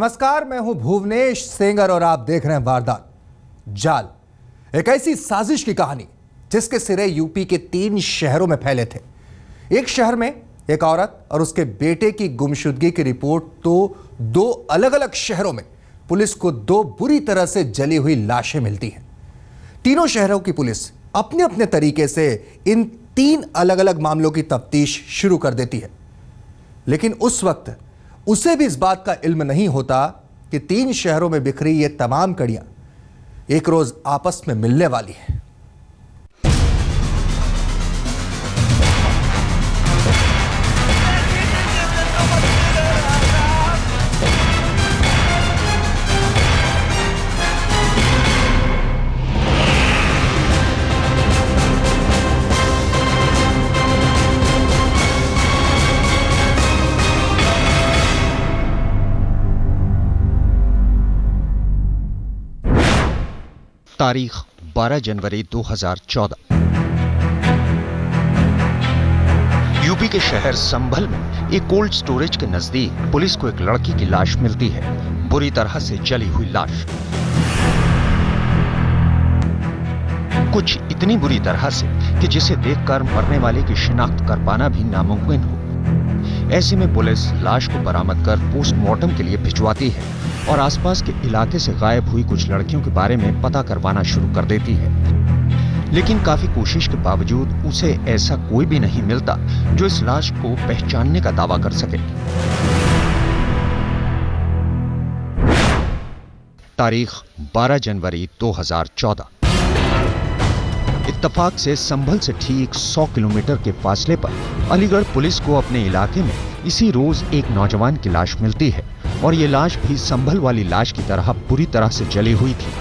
नमस्कार, मैं हूं भुवनेश सेंगर और आप देख रहे हैं वारदात जाल। एक ऐसी साजिश की कहानी जिसके सिरे यूपी के 3 शहरों में फैले थे। एक शहर में एक औरत और उसके बेटे की गुमशुदगी की रिपोर्ट तो 2 अलग अलग शहरों में पुलिस को 2 बुरी तरह से जली हुई लाशें मिलती हैं। तीनों शहरों की पुलिस अपने अपने तरीके से इन 3 अलग अलग मामलों की तफ्तीश शुरू कर देती है, लेकिन उस वक्त उसे भी इस बात का इल्म नहीं होता कि 3 शहरों में बिखरी ये तमाम कड़ियां एक रोज आपस में मिलने वाली हैं। तारीख 12 जनवरी 2014। यूपी के शहर संभल में एक कोल्ड स्टोरेज के नजदीक पुलिस को एक लड़की की लाश मिलती है, बुरी तरह से जली हुई लाश। कुछ इतनी बुरी तरह से कि जिसे देखकर मरने वाले की शिनाख्त कर पाना भी नामुमकिन हो। ऐसे में पुलिस लाश को बरामद कर पोस्टमार्टम के लिए भिजवाती है और आसपास के इलाके से गायब हुई कुछ लड़कियों के बारे में पता करवाना शुरू कर देती है। लेकिन काफी कोशिश के बावजूद उसे ऐसा कोई भी नहीं मिलता जो इस लाश को पहचानने का दावा कर सके। तारीख 12 जनवरी 2014। इत्तफाक से संभल से ठीक 100 किलोमीटर के फासले पर अलीगढ़ पुलिस को अपने इलाके में इसी रोज एक नौजवान की लाश मिलती है और ये लाश भी संभल वाली लाश की तरह बुरी तरह से जली हुई थी।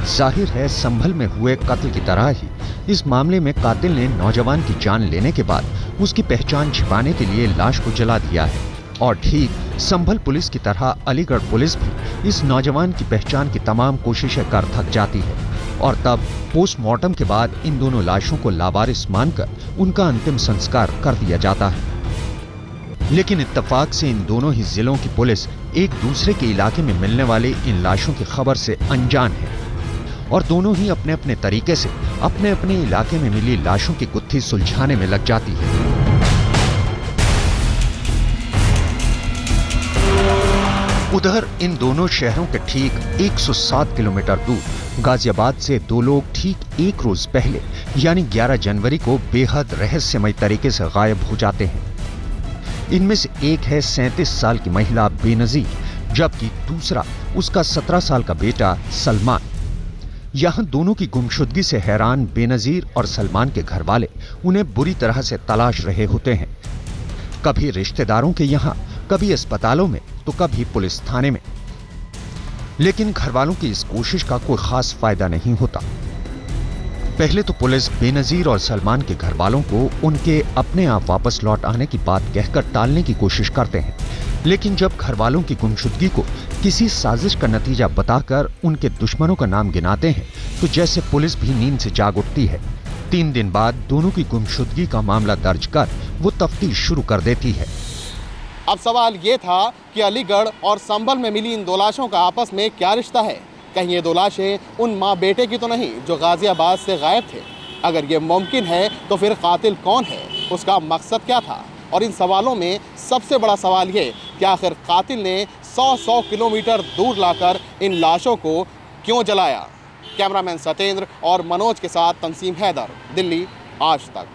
जाहिर है संभल में हुए कत्ल की तरह ही इस मामले में कातिल ने नौजवान की जान लेने के बाद उसकी पहचान छिपाने के लिए लाश को जला दिया है। और ठीक संभल पुलिस की तरह अलीगढ़ पुलिस भी इस नौजवान की पहचान की तमाम कोशिशें कर थक जाती है और तब पोस्टमार्टम के बाद इन दोनों लाशों को लावारिस मानकर उनका अंतिम संस्कार कर दिया जाता है। लेकिन इत्तेफाक से इन दोनों ही जिलों की पुलिस एक दूसरे के इलाके में मिलने वाली इन लाशों की खबर से अनजान है और दोनों ही अपने अपने तरीके से अपने अपने इलाके में मिली लाशों की गुत्थी सुलझाने में लग जाती है। उधर इन दोनों शहरों के ठीक 107 किलोमीटर दूर गाजियाबाद से 2 लोग ठीक एक रोज पहले यानी 11 जनवरी को बेहद रहस्यमय तरीके से गायब हो जाते हैं। इनमें से एक है 37 साल की महिला बेनजीर, जबकि दूसरा उसका 17 साल का बेटा सलमान। यहां दोनों की गुमशुदगी से हैरान बेनजीर और सलमान के घर वाले उन्हें बुरी तरह से तलाश रहे होते हैं, कभी रिश्तेदारों के यहां, कभी अस्पतालों में तो कभी पुलिस थाने में। लेकिन घरवालों की इस कोशिश का कोई खास फायदा नहीं होता। पहले तो पुलिस बेनजीर और सलमान के घरवालों को उनके अपने आप वापस लौट आने की बात कहकर टालने की कोशिश करते हैं, लेकिन जब घरवालों की गुमशुदगी को किसी साजिश का नतीजा बताकर उनके दुश्मनों का नाम गिनाते हैं तो जैसे पुलिस भी नींद से जाग उठती है। 3 दिन बाद दोनों की गुमशुदगी का मामला दर्ज कर वो तफ्तीश शुरू कर देती है। अब सवाल ये था कि अलीगढ़ और संभल में मिली इन 2 लाशों का आपस में क्या रिश्ता है? कहीं ये 2 लाशें उन माँ बेटे की तो नहीं जो गाजियाबाद से गायब थे? अगर ये मुमकिन है तो फिर कातिल कौन है, उसका मकसद क्या था? और इन सवालों में सबसे बड़ा सवाल ये कि आखिर कातिल ने 100 किलोमीटर दूर लाकर इन लाशों को क्यों जलाया? कैमरामैन सतेंद्र और मनोज के साथ तंसीम हैदर, दिल्ली, आज तक।